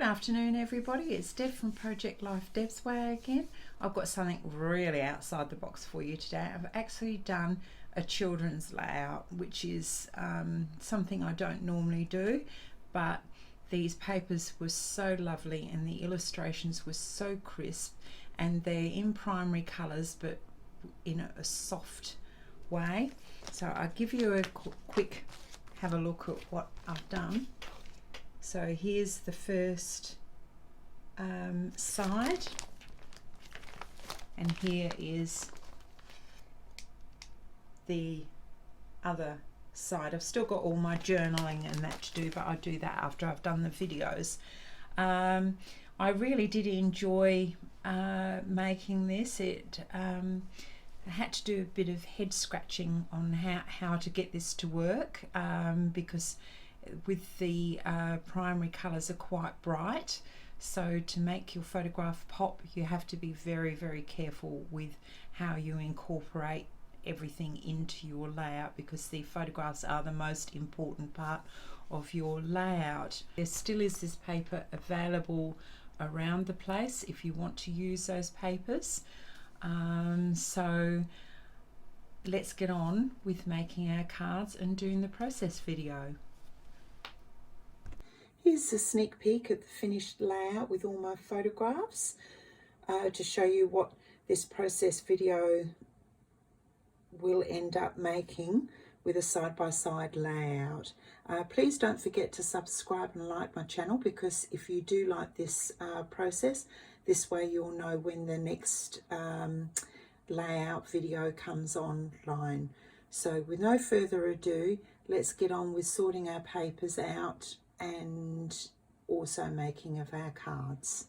Good afternoon everybody, it's Deb from Projectlife Debsway again. I've got something really outside the box for you today. I've actually done a children's layout, which is something I don't normally do, but these papers were so lovely and the illustrations were so crisp, and they're in primary colours but in a soft way. So I'll give you a quick have a look at what I've done. So here's the first side, and here is the other side. I've still got all my journaling and that to do, but I do that after I've done the videos. I really did enjoy making this. I had to do a bit of head scratching on how to get this to work, because with the primary colours are quite bright, so to make your photograph pop you have to be very careful with how you incorporate everything into your layout, because the photographs are the most important part of your layout. There still is this paper available around the place if you want to use those papers. So let's get on with making our cards and doing the process video. Here's a sneak peek at the finished layout with all my photographs to show you what this process video will end up making with a side-by-side layout. Please don't forget to subscribe and like my channel, because if you do like this process, this way you'll know when the next layout video comes online. So with no further ado, let's get on with sorting our papers out and also making of our cards.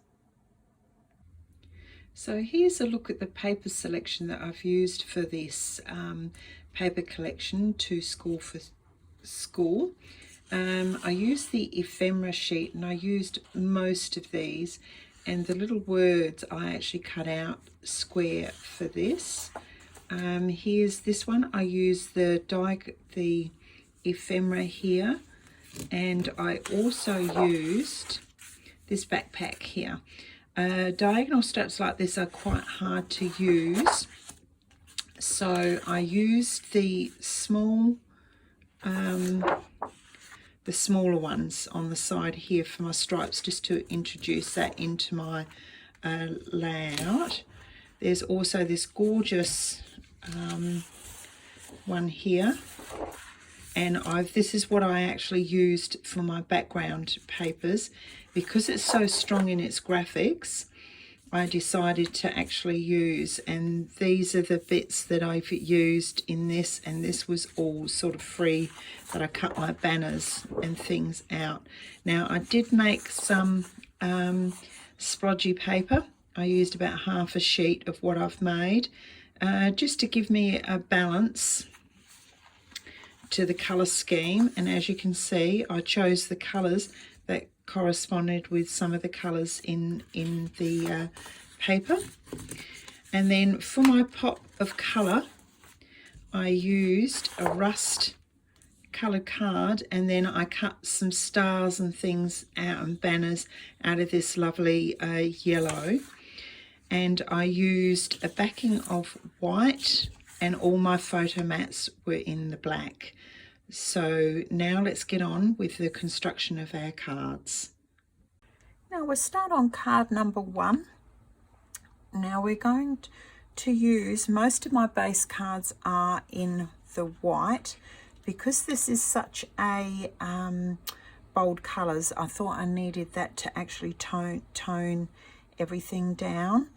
So here's a look at the paper selection that I've used for this paper collection to score for school. I used the ephemera sheet, and I used most of these, and the little words I actually cut out square for this. Here's this one. I used the ephemera here, and I also used this backpack here. Diagonal straps like this are quite hard to use, so I used the smaller ones on the side here for my stripes, just to introduce that into my layout. There's also this gorgeous one here, and this is what I actually used for my background papers. Because it's so strong in its graphics, I decided to actually use, and these are the bits that I've used in this, and this was all sort of free that I cut my banners and things out. Now I did make some splodgy paper. I used about half a sheet of what I've made, just to give me a balance to the colour scheme. And as you can see, I chose the colours that corresponded with some of the colours in the paper. And then for my pop of colour, I used a rust coloured card, and then I cut some stars and things out and banners out of this lovely yellow. And I used a backing of white, and all my photo mats were in the black. So now let's get on with the construction of our cards. Now we'll start on card number 1. Now we're going to use, most of my base cards are in the white. Because this is such a bold colours, I thought I needed that to actually tone everything down.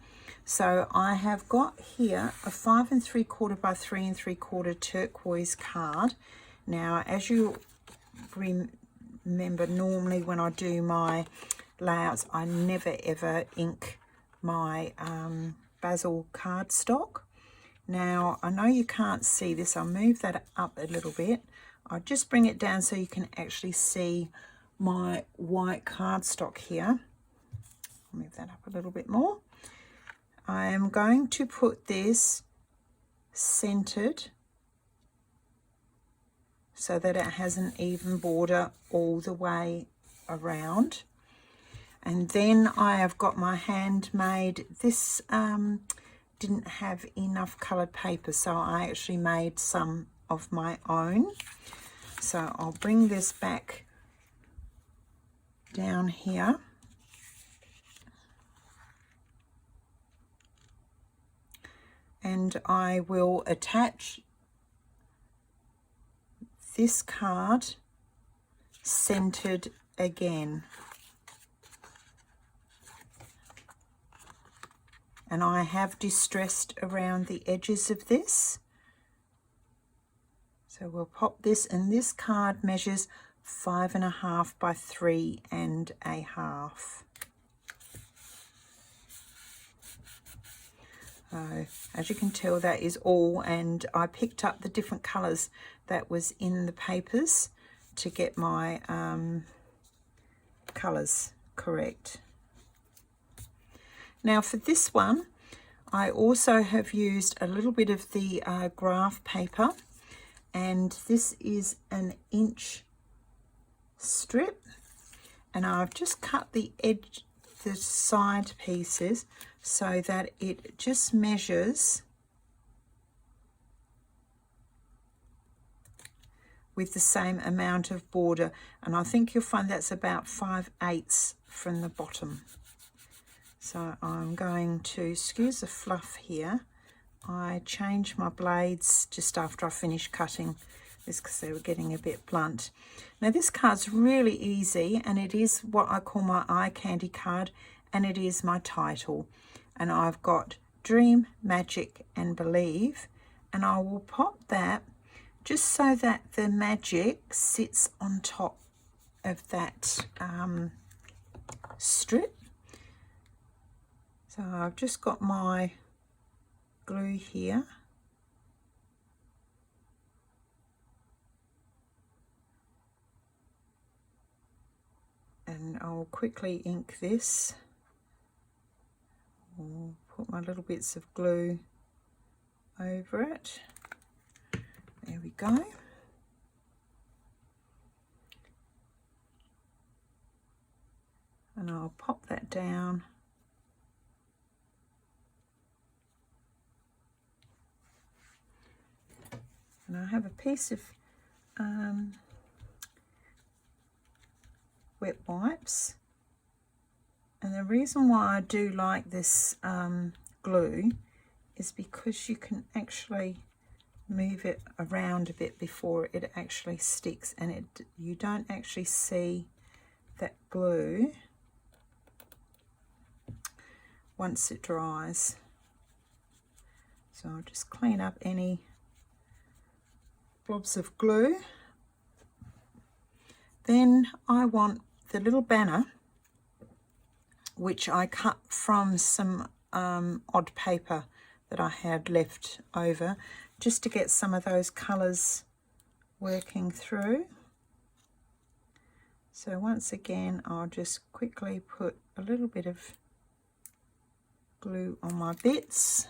So I have got here a 5 3/4 by 3 3/4 turquoise card. Now, as you remember, normally when I do my layouts, I never ever ink my basil cardstock. Now, I know you can't see this. I'll move that up a little bit. I'll just bring it down so you can actually see my white cardstock here. I'll move that up a little bit more. I am going to put this centered so that it has an even border all the way around. And then I have got my handmade, this didn't have enough coloured paper, so I actually made some of my own. So I'll bring this back down here. And I will attach this card centered again. And I have distressed around the edges of this. So we'll pop this, and this card measures 5.5 by 3.5. So as you can tell, that is all, and I picked up the different colours that was in the papers to get my colours correct. Now for this one, I also have used a little bit of the graph paper, and this is an inch strip, and I've just cut the edge, the side pieces, so that it just measures with the same amount of border, and I think you'll find that's about 5/8 from the bottom. So I'm going to, excuse the fluff here, I changed my blades just after I finished cutting this because they were getting a bit blunt. Now this card's really easy, and it is what I call my eye candy card, and it is my title. And I've got Dream, Magic and Believe, and I will pop that just so that the magic sits on top of that strip. So I've just got my glue here. And I'll quickly ink this. I'll put my little bits of glue over it. There we go. And I'll pop that down. And I have a piece of wet wipes. And the reason why I do like this glue is because you can actually move it around a bit before it actually sticks, and you don't actually see that glue once it dries. So I'll just clean up any blobs of glue. Then I want the little banner, which I cut from some odd paper that I had left over, just to get some of those colours working through. So once again, I'll just quickly put a little bit of glue on my bits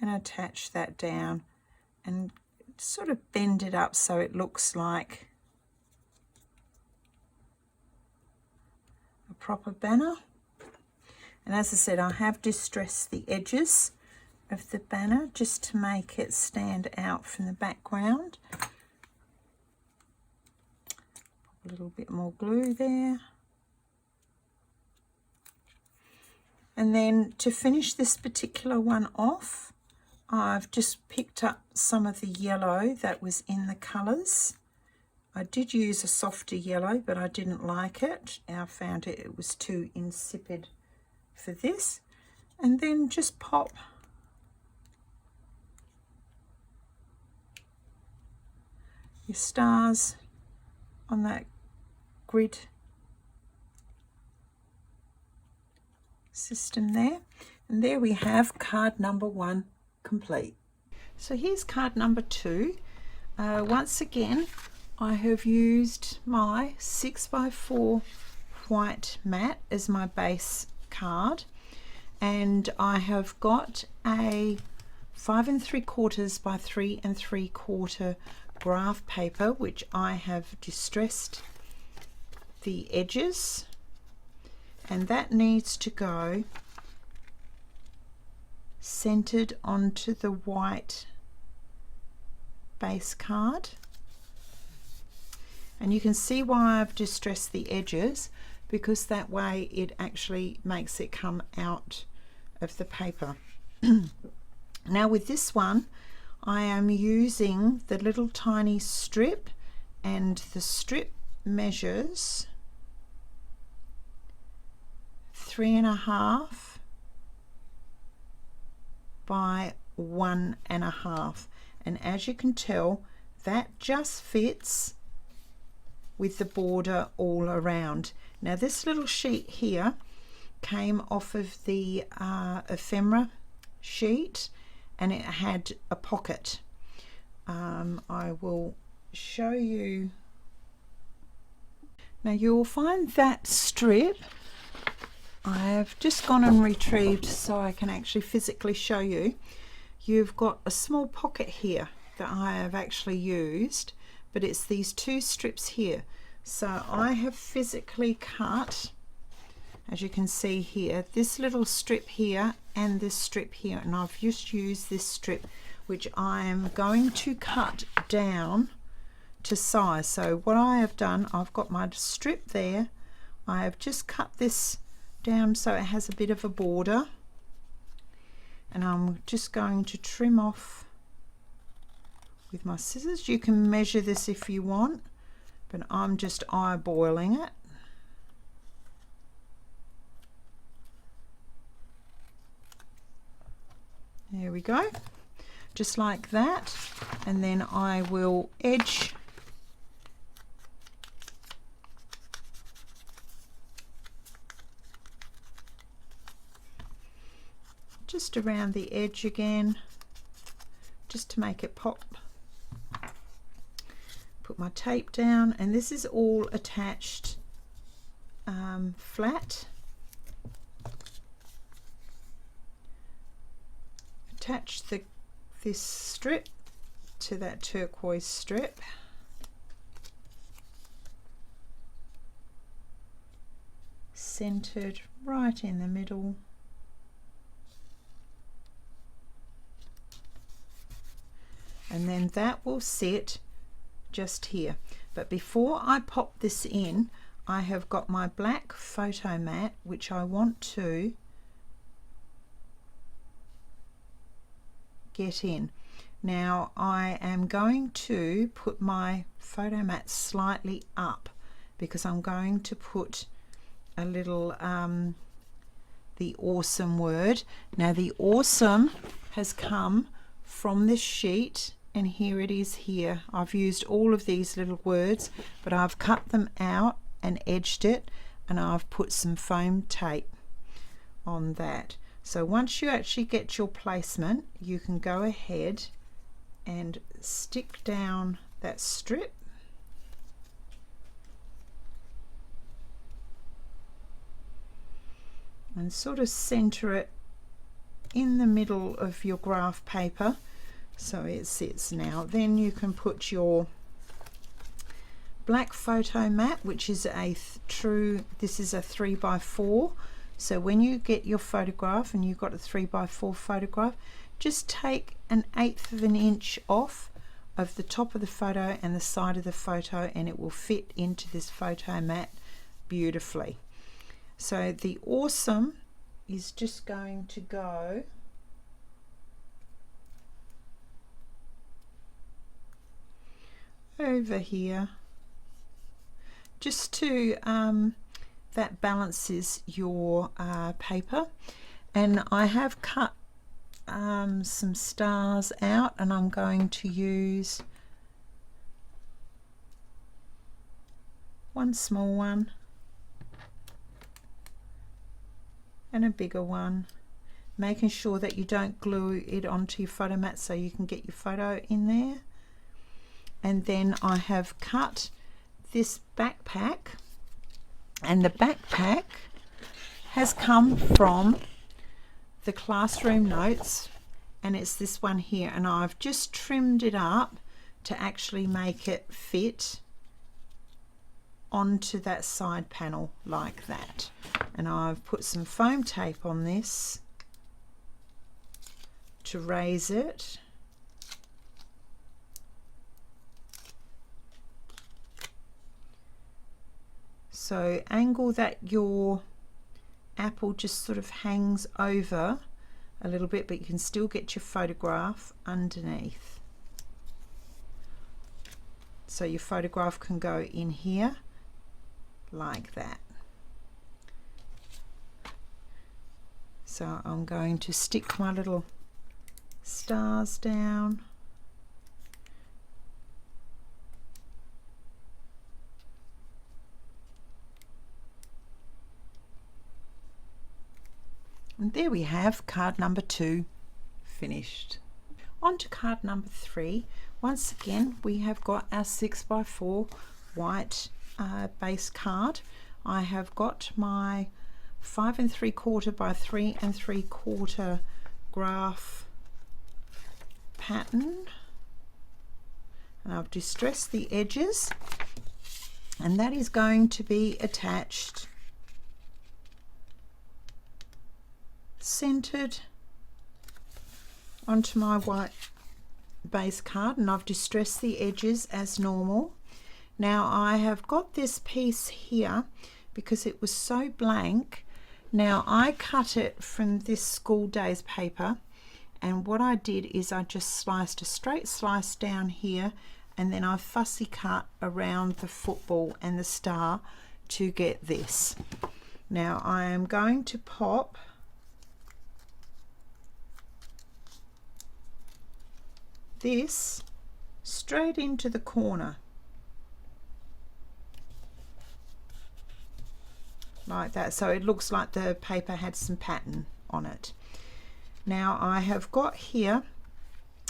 and attach that down and sort of bend it up so it looks like a proper banner. And as I said, I have distressed the edges of the banner just to make it stand out from the background. Pop a little bit more glue there. And then to finish this particular one off, I've just picked up some of the yellow that was in the colours. I did use a softer yellow, but I didn't like it. I found it was too insipid for this. And then just pop your stars on that grid system there. And there we have card number 1 complete. So here's card number 2. Once again, I have used my 6x4 white mat as my base card, and I have got a 5 3/4 by 3 3/4 graph paper, which I have distressed the edges, and that needs to go centered onto the white base card. And you can see why I've distressed the edges, because that way it actually makes it come out of the paper. Now with this one, I am using the little tiny strip, and the strip measures 3.5 by 1.5, and as you can tell, that just fits with the border all around. Now this little sheet here came off of the ephemera sheet, and it had a pocket. I will show you. Now you'll find that strip, I have just gone and retrieved so I can actually physically show you. You've got a small pocket here that I have actually used, but it's these two strips here. So I have physically cut, as you can see here, this little strip here and this strip here, and I've just used this strip, which I am going to cut down to size. So what I have done, I've got my strip there, I have just cut this down so it has a bit of a border, and I'm just going to trim off with my scissors. You can measure this if you want, but I'm just eyeballing it. There we go, just like that, and then I will edge just around the edge again, just to make it pop. Put my tape down, and this is all attached flat. Attach this strip to that turquoise strip. Centered right in the middle. And then that will sit just here. But before I pop this in, I have got my black photo mat, which I want to get in. Now I am going to put my photo mat slightly up, because I'm going to put a little the awesome word. Now the awesome has come from this sheet, and here it is here. I've used all of these little words, but I've cut them out and edged it, and I've put some foam tape on that. So once you actually get your placement, you can go ahead and stick down that strip and sort of center it in the middle of your graph paper so it sits. Now then you can put your black photo mat, which is a this is a 3x4. So when you get your photograph and you've got a 3x4 photograph, just take 1/8 of an inch off of the top of the photo and the side of the photo, and it will fit into this photo mat beautifully. So the awesome is just going to go over here, just to that balances your paper. And I have cut some stars out, and I'm going to use one small one and a bigger one, making sure that you don't glue it onto your photo mat so you can get your photo in there. And then I have cut this backpack, and the backpack has come from the classroom notes, and it's this one here, and I've just trimmed it up to actually make it fit onto that side panel like that. And I've put some foam tape on this to raise it. So angle that your apple just sort of hangs over a little bit, but you can still get your photograph underneath. So your photograph can go in here like that. So I'm going to stick my little stars down. And there we have card number 2 finished. On to card number 3. Once again, we have got our 6x4 white base card. I have got my 5 3/4 by 3 3/4 graph pattern, and I've distressed the edges, and that is going to be attached centered onto my white base card, and I've distressed the edges as normal. Now I have got this piece here because it was so blank. Now I cut it from this school days paper, and what I did is I just sliced a straight slice down here, and then I fussy cut around the football and the star to get this. Now I am going to pop this straight into the corner like that, so it looks like the paper had some pattern on it. Now I have got here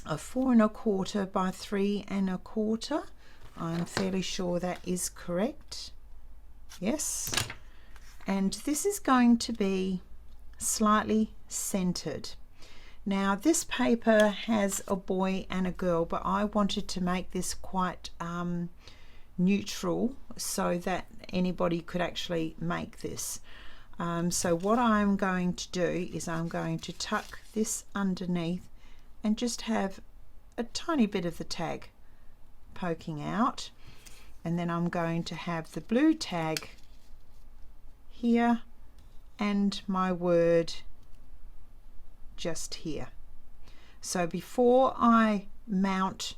a 4 1/4 by 3 1/4. I'm fairly sure that is correct. Yes, and this is going to be slightly centered. Now this paper has a boy and a girl, but I wanted to make this quite neutral so that anybody could actually make this. So what I'm going to do is I'm going to tuck this underneath and just have a tiny bit of the tag poking out, and then I'm going to have the blue tag here and my word just here. So before I mount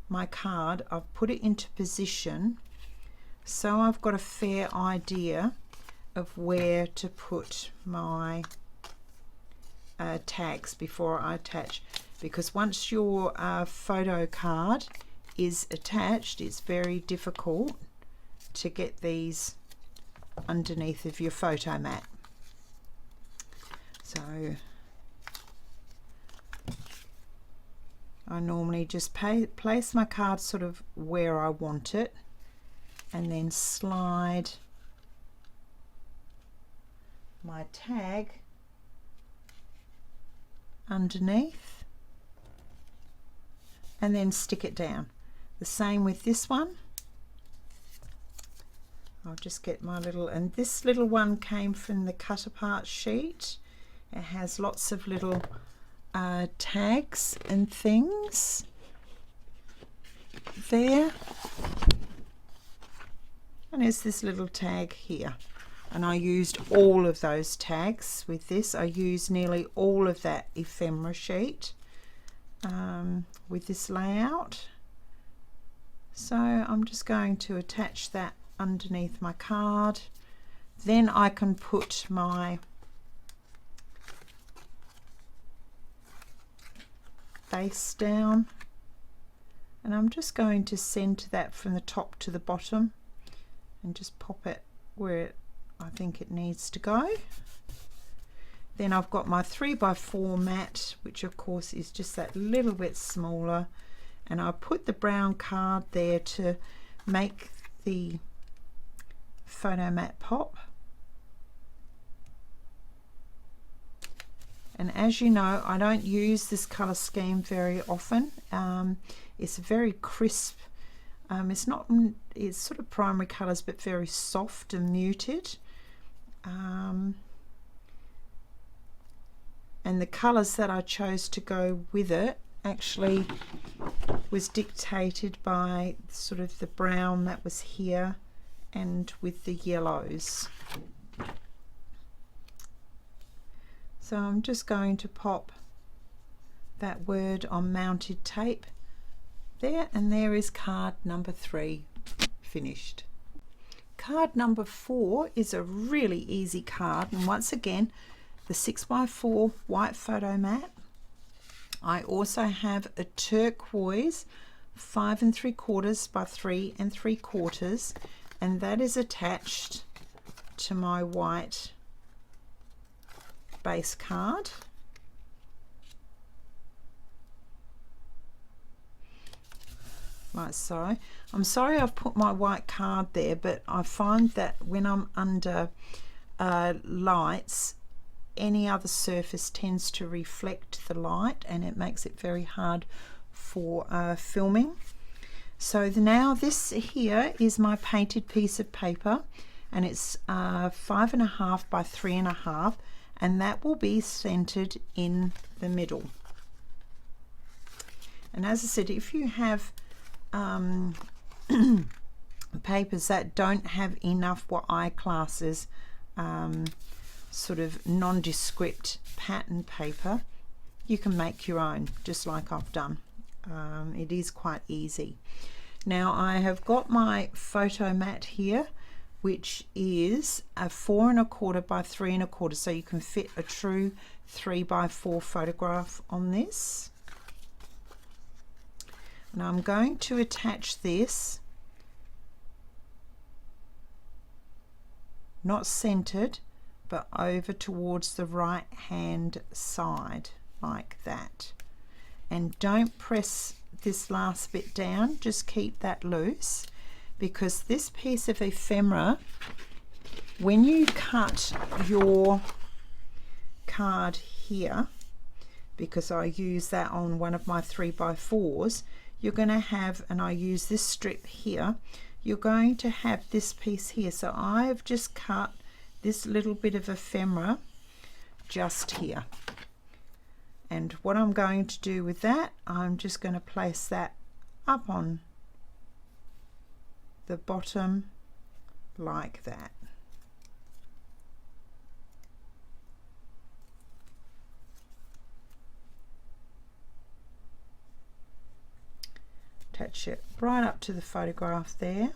my card, I've put it into position so I've got a fair idea of where to put my tags before I attach, because once your photo card is attached, it's very difficult to get these underneath of your photo mat. So I normally just place my card sort of where I want it, and then slide my tag underneath and then stick it down. The same with this one. I'll just get my little, and this little one came from the cut apart sheet. It has lots of little tags and things there, and there's this little tag here, and I used all of those tags with this. I used nearly all of that ephemera sheet with this layout. So I'm just going to attach that underneath my card. Then I can put my base down, and I'm just going to center that from the top to the bottom and just pop it where I think it needs to go. Then I've got my 3x4 mat, which of course is just that little bit smaller, and I put the brown card there to make the photo mat pop. And as you know, I don't use this color scheme very often. It's a very crisp It's sort of primary colours but very soft and muted. And the colours that I chose to go with it actually was dictated by sort of the brown that was here and with the yellows. So I'm just going to pop that word on mounted tape there, and there is card number 3 finished. Card number 4 is a really easy card, and once again the 6x4 white photo mat. I also have a turquoise 5 3/4 by 3 3/4, and that is attached to my white base card. Like so. I'm sorry I've put my white card there, but I find that when I'm under lights, any other surface tends to reflect the light and it makes it very hard for filming. So now this here is my painted piece of paper, and it's 5 1/2 by 3 1/2, and that will be centered in the middle. And as I said, if you have papers that don't have enough what I class as sort of nondescript pattern paper, you can make your own, just like I've done. It is quite easy. Now I have got my photo mat here, which is a 4 1/4 by 3 1/4, so you can fit a true 3x4 photograph on this. And I'm going to attach this, not centered, but over towards the right hand side, like that. And don't press this last bit down, just keep that loose, because this piece of ephemera, when you cut your card here, because I use that on one of my 3x4s, you're going to have, and I use this strip here, you're going to have this piece here. So I've just cut this little bit of ephemera just here, and what I'm going to do with that, I'm just going to place that up on the bottom like that. Attach it right up to the photograph there.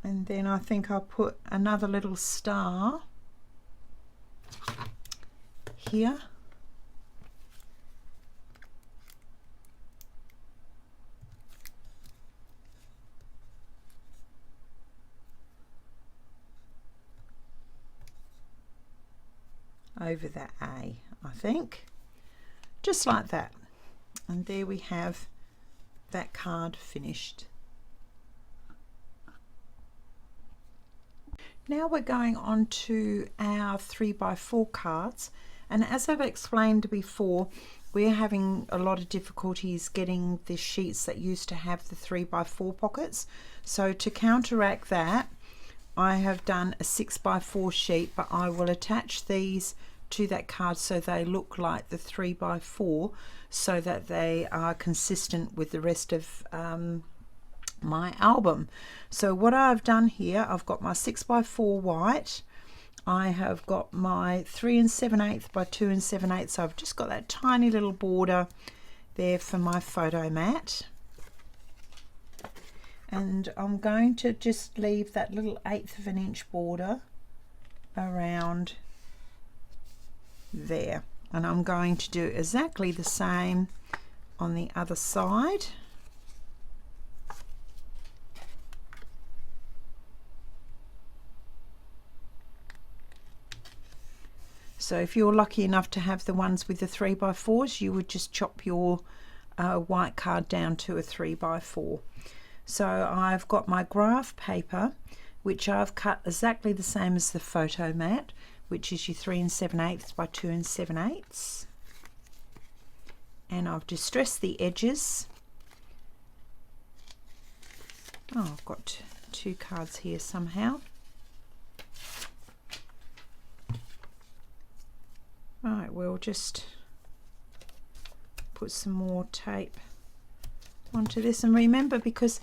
And then I think I'll put another little star here. Over that A, I think, just like that. And there we have that card finished. Now we're going on to our 3x4 cards, and as I've explained before, we're having a lot of difficulties getting the sheets that used to have the 3x4 pockets. So to counteract that, I have done a 6x4 sheet, but I will attach these to that card so they look like the 3x4, so that they are consistent with the rest of my album. So what I've done here, I've got my 6x4 white, I have got my 3 7/8 by 2 7/8, so I've just got that tiny little border there for my photo mat, and I'm going to just leave that little 1/8 of an inch border around there, and I'm going to do exactly the same on the other side. So if you're lucky enough to have the ones with the 3x4s, you would just chop your white card down to a 3x4. So I've got my graph paper, which I've cut exactly the same as the photo mat, which is your 3 7/8 by 2 7/8. And I've distressed the edges. Oh, I've got two cards here somehow. Right, we'll just put some more tape onto this. And remember, because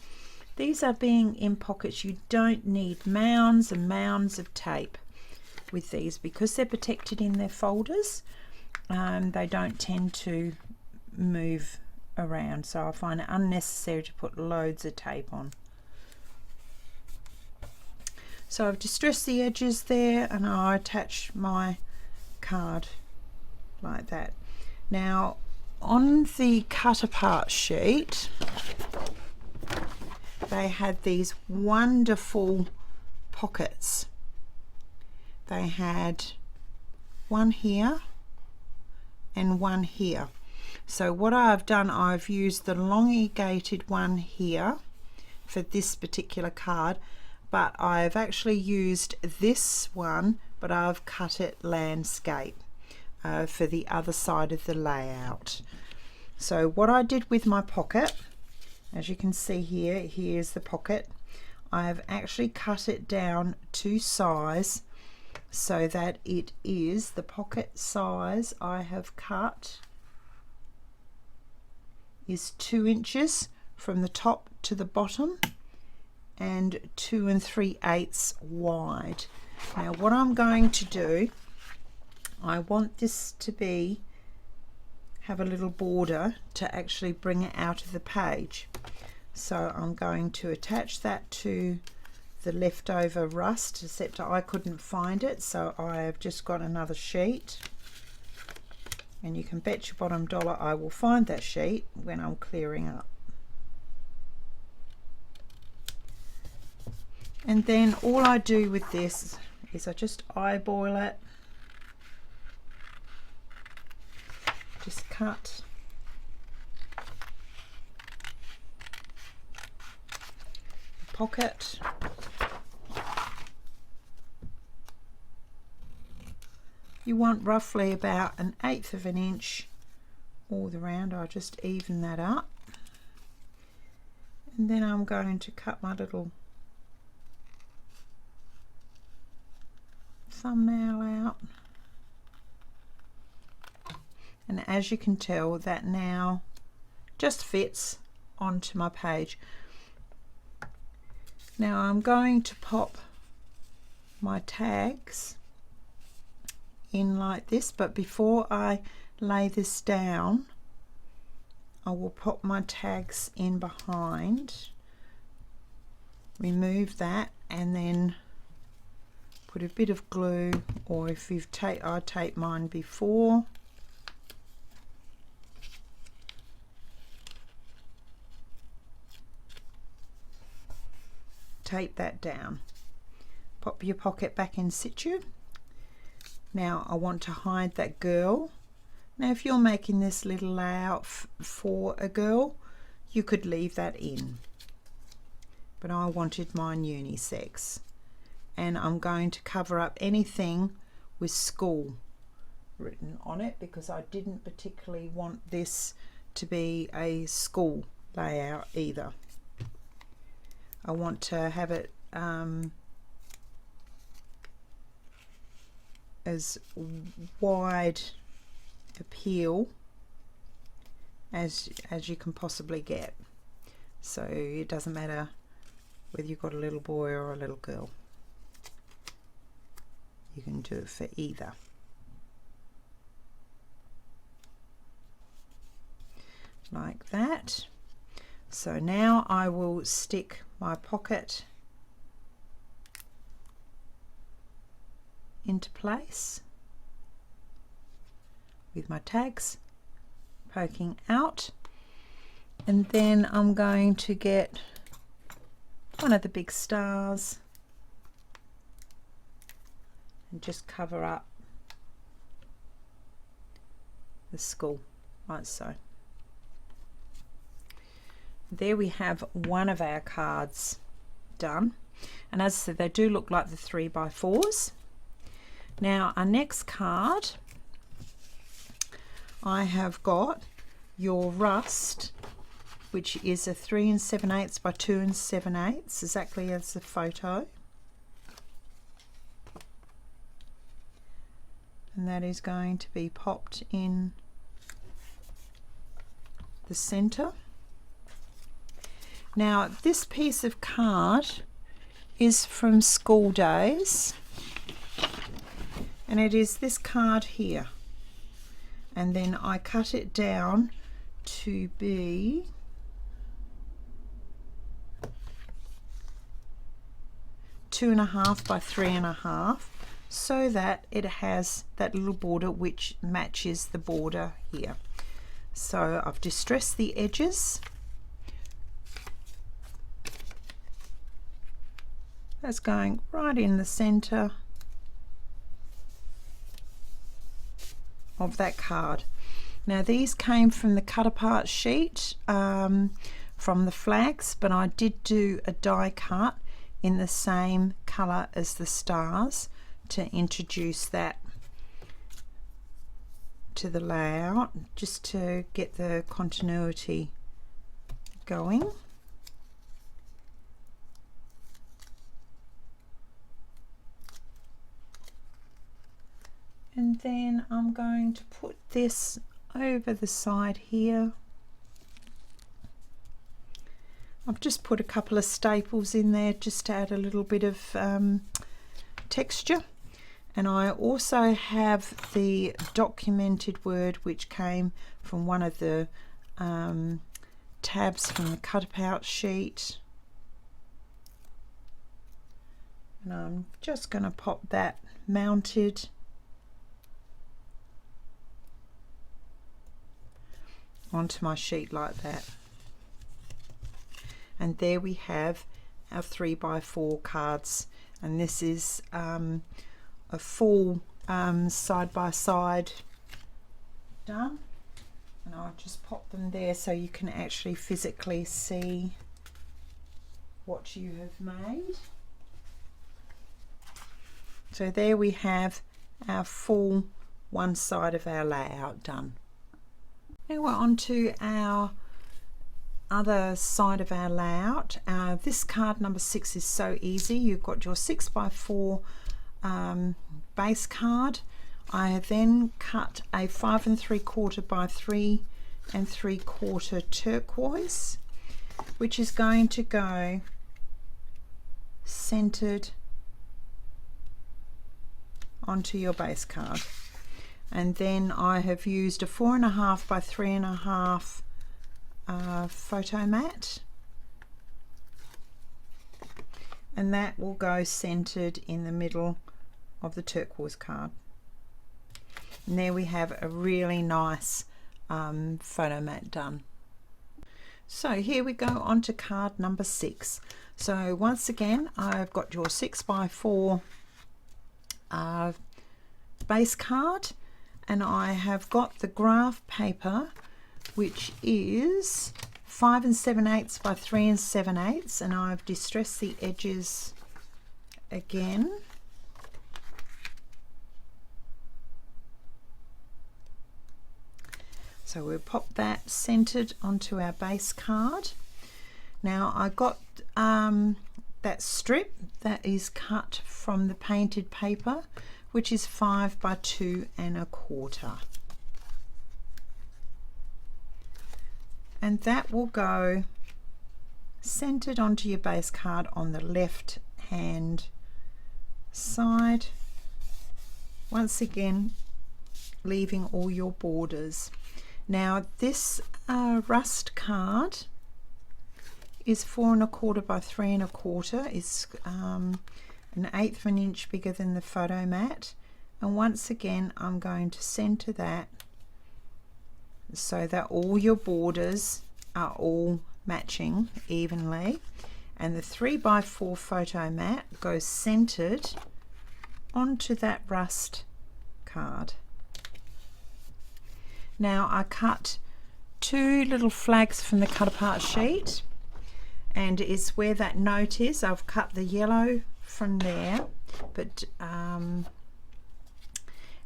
these are being in pockets, you don't need mounds and mounds of tape with these, because they're protected in their folders. They don't tend to move around, so I find it unnecessary to put loads of tape on. So I've distressed the edges there, and I attach my card like that. Now on the cut apart sheet, they had these wonderful pockets. They had one here and one here. So what I've done, I've used the elongated one here for this particular card, but I've actually used this one, but I've cut it landscape for the other side of the layout. So what I did with my pocket, as you can see here, here's the pocket. I've actually cut it down to size so that it is the pocket size I have cut is 2 inches from the top to the bottom and 2 3/8 wide. Now what I'm going to do, I want this to have a little border to actually bring it out of the page. So I'm going to attach that to the leftover rust, except I couldn't find it, so I have just got another sheet, and you can bet your bottom dollar I will find that sheet when I'm clearing up. And then all I do with this is I just eyeball it, just cut the pocket. You want roughly about 1/8 of an inch all around. I'll just even that up, and then I'm going to cut my little thumbnail out, and as you can tell, that now just fits onto my page. Now I'm going to pop my tags in like this, but before I lay this down, I will pop my tags in behind, remove that, and then put a bit of glue, or if you've I taped mine before, tape that down. Pop your pocket back in situ. Now I want to hide that girl. Now if you're making this little layout for a girl, you could leave that in, but I wanted mine unisex, and I'm going to cover up anything with school written on it, because I didn't particularly want this to be a school layout either. I want to have it as wide appeal as you can possibly get, so it doesn't matter whether you've got a little boy or a little girl, you can do it for either. Like that. So now I will stick my pocket into place with my tags poking out, and then I'm going to get one of the big stars and just cover up the skull like so. There we have one of our cards done, and as I said, they do look like the 3x4s. Now our next card, I have got your rust, which is a 3 7/8 by 2 7/8, exactly as the photo. And that is going to be popped in the center. Now this piece of card is from school days, and it is this card here, and then I cut it down to be 2.5 by 3.5, so that it has that little border which matches the border here. So I've distressed the edges. That's going right in the center of that card. Now these came from the cut apart sheet from the flags, but I did do a die cut in the same color as the stars to introduce that to the layout, just to get the continuity going. And then I'm going to put this over the side here. I've just put a couple of staples in there just to add a little bit of texture. And I also have the documented word which came from one of the tabs from the cut out sheet. And I'm just going to pop that mounted onto my sheet like that. And there we have our 3x4 cards, and this is a full side by side done, and I'll just pop them there so you can actually physically see what you have made. So there we have our full one side of our layout done. Now we're on to our other side of our layout. This card number 6 is so easy. You've got your 6x4 base card. I then cut a 5 3/4 by 3 3/4 turquoise, which is going to go centered onto your base card. And then I have used a 4.5 by 3.5 photo mat, and that will go centered in the middle of the turquoise card. And there we have a really nice photo mat done. So here we go on to card number 6. So once again, I've got your 6x4 base card, and I have got the graph paper, which is 5 7/8 by 3 7/8, and I've distressed the edges again. So we'll pop that centered onto our base card. Now I got that strip that is cut from the painted paper, which is 5 by 2 1/4. And that will go centered onto your base card on the left hand side, once again leaving all your borders. Now this rust card is 4 1/4 by 3 1/4. It's an 1/8 of an inch bigger than the photo mat, and once again I'm going to center that so that all your borders are all matching evenly, and the 3x4 photo mat goes centered onto that rust card. Now I cut 2 little flags from the cut apart sheet, and it's where that note is. I've cut the yellow from there, but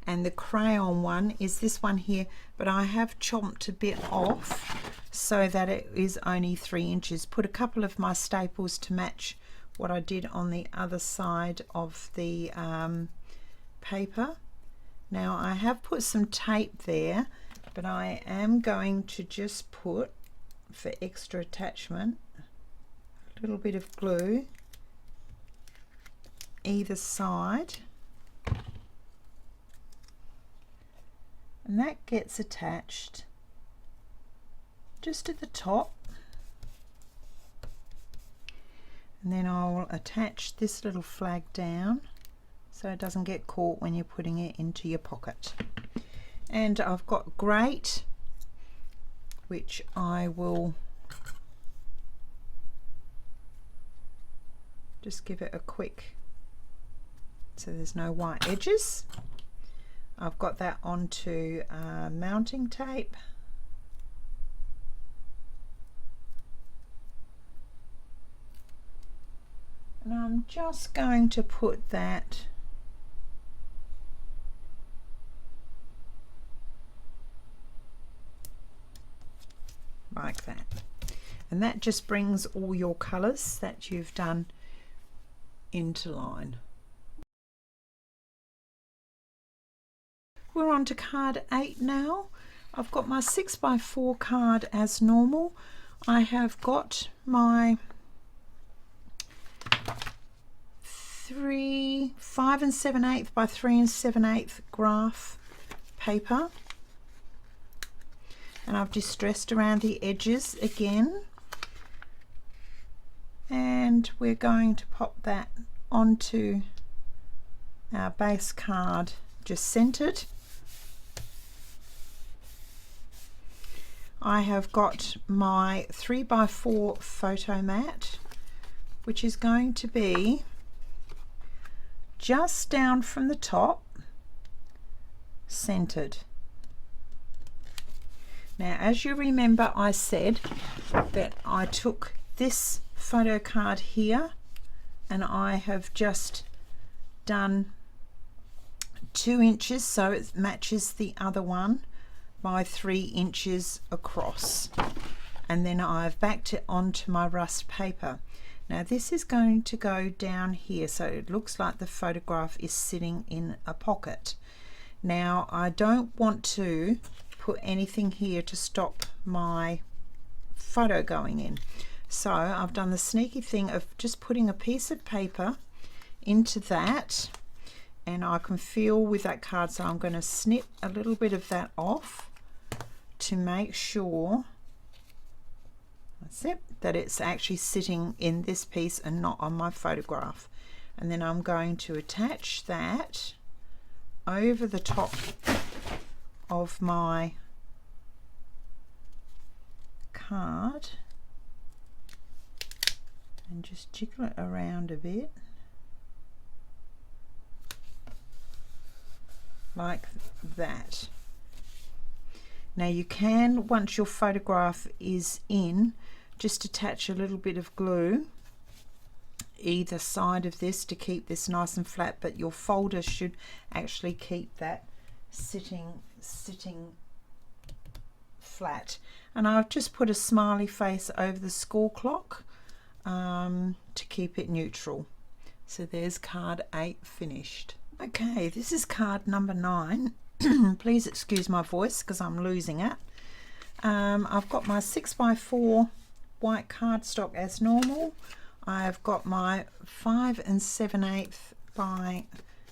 and the crayon one is this one here, but I have chomped a bit off so that it is only 3 inches. Put a couple of my staples to match what I did on the other side of the paper. Now I have put some tape there, but I am going to just put, for extra attachment, a little bit of glue either side, and that gets attached just at the top, and then I'll attach this little flag down so it doesn't get caught when you're putting it into your pocket. And I've got grate, which I will just give it a quick, so there's no white edges. I've got that onto mounting tape. And I'm just going to put that like that, and that just brings all your colours that you've done into line. We're on to card 8 now. I've got my 6x4 card as normal. I have got my 5 7/8 by 3 7/8 graph paper, and I've distressed around the edges again, and we're going to pop that onto our base card just centered. I have got my 3x4 photo mat, which is going to be just down from the top, centered. Now, as you remember, I said that I took this photo card here and I have just done 2 inches so it matches the other one by 3 inches across, and then I've backed it onto my rust paper. Now this is going to go down here so it looks like the photograph is sitting in a pocket. Now I don't want to put anything here to stop my photo going in, so I've done the sneaky thing of just putting a piece of paper into that, and I can feel with that card, so I'm going to snip a little bit of that off to make sure, that's it, that it's actually sitting in this piece and not on my photograph. And then I'm going to attach that over the top of my card and just jiggle it around a bit like that. Now you can, once your photograph is in, just attach a little bit of glue either side of this to keep this nice and flat, but your folder should actually keep that sitting flat. And I've just put a smiley face over the school clock to keep it neutral. So there's card 8 finished. Okay, this is card number 9. Please excuse my voice because I'm losing it. I've got my 6x4 white cardstock as normal. I've got my 5 7/8 by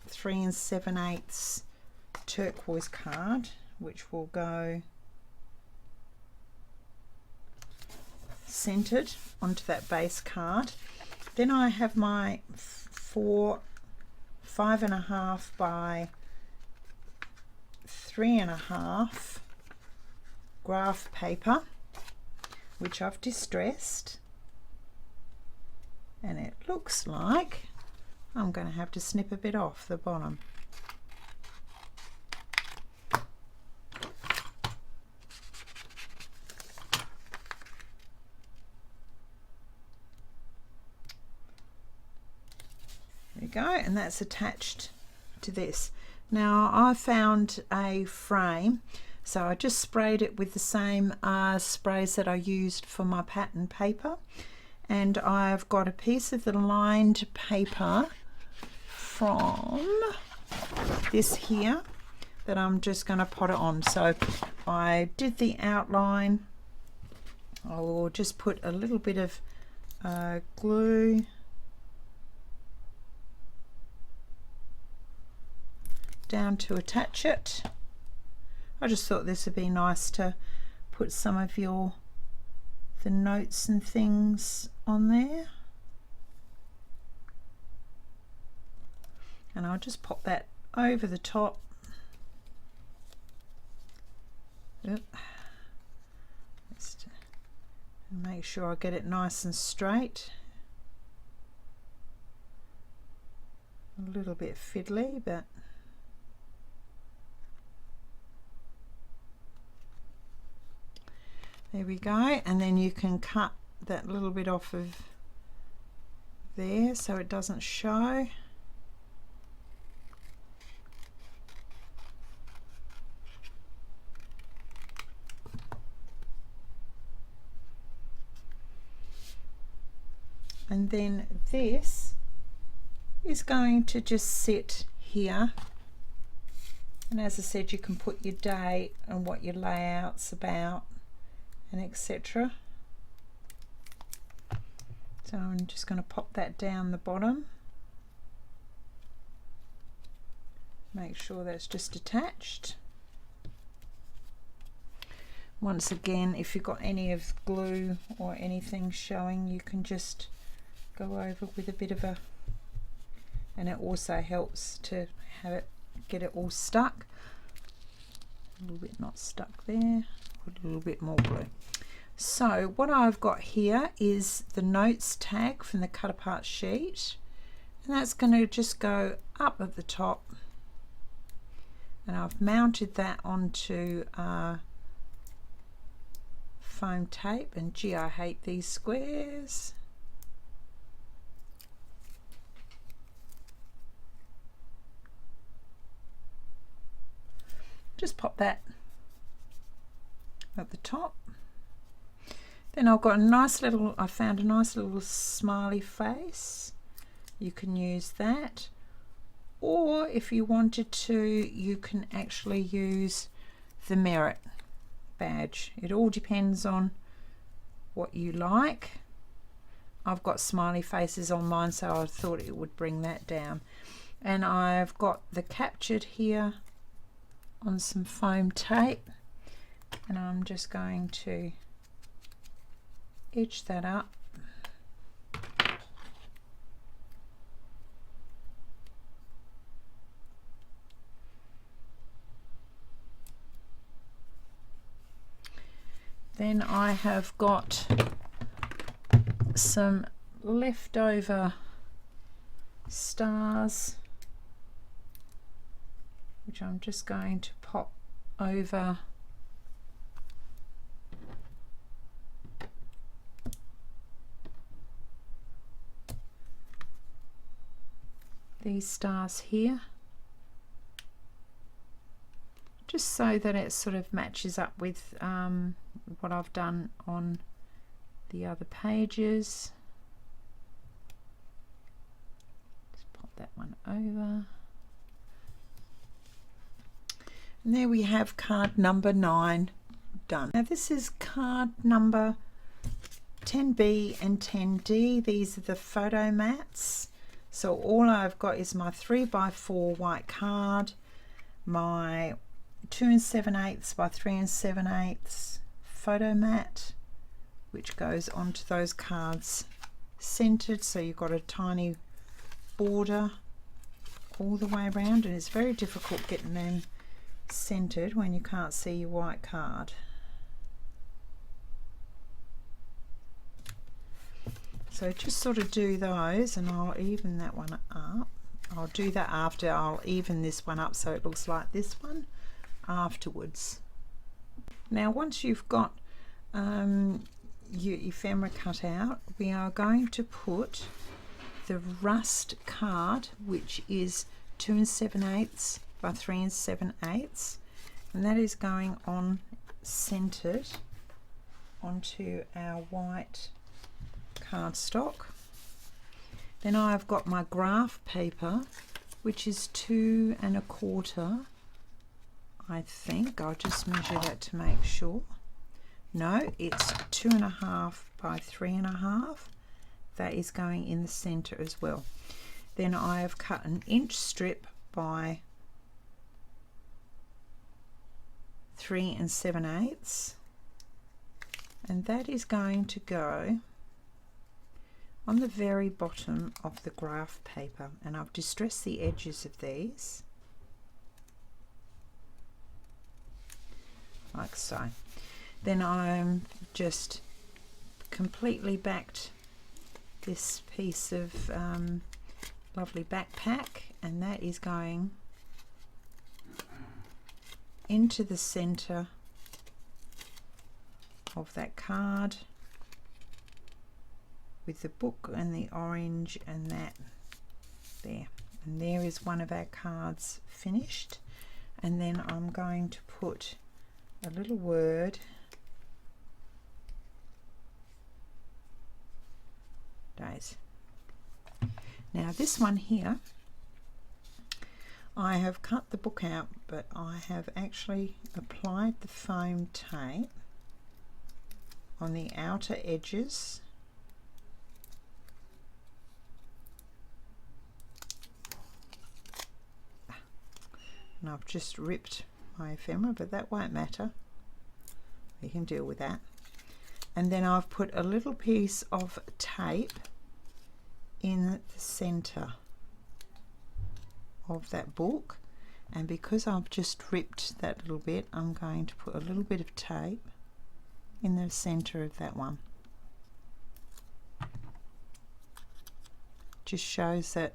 3 7/8 turquoise card, which will go centered onto that base card. Then I have my 5 1/2 by 3 1/2 graph paper, which I've distressed, and it looks like I'm going to have to snip a bit off the bottom. There we go, and that's attached to this. Now I found a frame, so I just sprayed it with the same sprays that I used for my pattern paper, and I've got a piece of the lined paper from this here that I'm just going to pot it on. So I did the outline. I will just put a little bit of glue down to attach it. I just thought this would be nice to put some of the notes and things on there. And I'll just pop that over the top. Just make sure I get it nice and straight. A little bit fiddly, but there we go. And then you can cut that little bit off of there so it doesn't show. And then this is going to just sit here, and as I said, you can put your date and what your layout's about and etc. So I'm just going to pop that down the bottom, make sure that's just attached. Once again, if you've got any of glue or anything showing, you can just go over with a bit of a, and it also helps to have it, get it all stuck. A little bit not stuck there, put a little bit more glue. So what I've got here is the notes tag from the cut apart sheet, and that's going to just go up at the top, and I've mounted that onto foam tape, and gee, I hate these squares. Just pop that at the top. Then I've got a nice little, I found a nice little smiley face. You can use that, or if you wanted to, you can actually use the merit badge. It all depends on what you like. I've got smiley faces on mine, so I thought it would bring that down. And I've got the captured here on some foam tape, and I'm just going to edge that up. Then I have got some leftover stars, which I'm just going to pop over these stars here, just so that it sort of matches up with what I've done on the other pages. Just pop that one over. And there we have card number 9 done. Now this is card number 10B and 10D. These are the photo mats. So all I've got is my 3x4 white card, my 2 7/8 by 3 7/8 photo mat, which goes onto those cards centered, so you've got a tiny border all the way around, and it's very difficult getting them centered when you can't see your white card. So just sort of do those, and I'll even that one up. I'll do that after. I'll even this one up so it looks like this one afterwards. Now once you've got your ephemera cut out, we are going to put the rust card, which is 2 7/8 by 3 7/8, and that is going on centered onto our white cardstock. Then I've got my graph paper, which is 2 1/4. I think I'll just measure that to make sure. No, it's 2 1/2 by 3 1/2. That is going in the center as well. Then I have cut an inch strip by 3 7/8, and that is going to go on the very bottom of the graph paper, and I've distressed the edges of these like so. Then I'm just completely backed this piece of lovely backpack, and that is going into the center of that card with the book and the orange and that there. And there is one of our cards finished. And then I'm going to put a little word days. Now this one here, I have cut the book out, but I have actually applied the foam tape on the outer edges, and I've just ripped my ephemera, but that won't matter, we can deal with that. And then I've put a little piece of tape in the center of that book, and because I've just ripped that little bit, I'm going to put a little bit of tape in the center of that one. Just shows that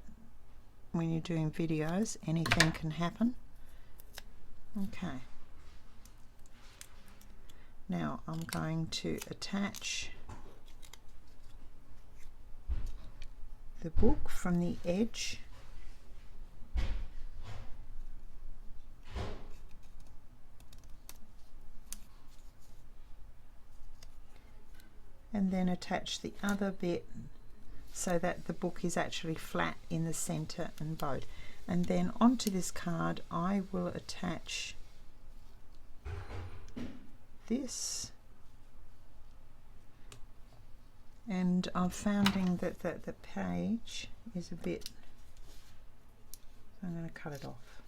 when you're doing videos, anything can happen. Okay, now I'm going to attach the book from the edge and then attach the other bit so that the book is actually flat in the center and bowed. And then onto this card I will attach this, and I'm finding that the page is a bit, so I'm going to cut it off.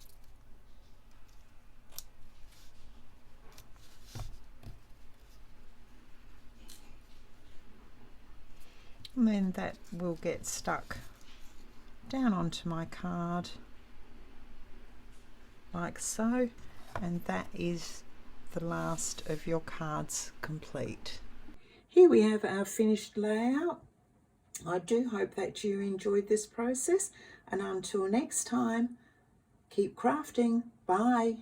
And then that will get stuck down onto my card like so, and that is the last of your cards complete. Here we have our finished layout. I do hope that you enjoyed this process, and until next time, keep crafting. Bye.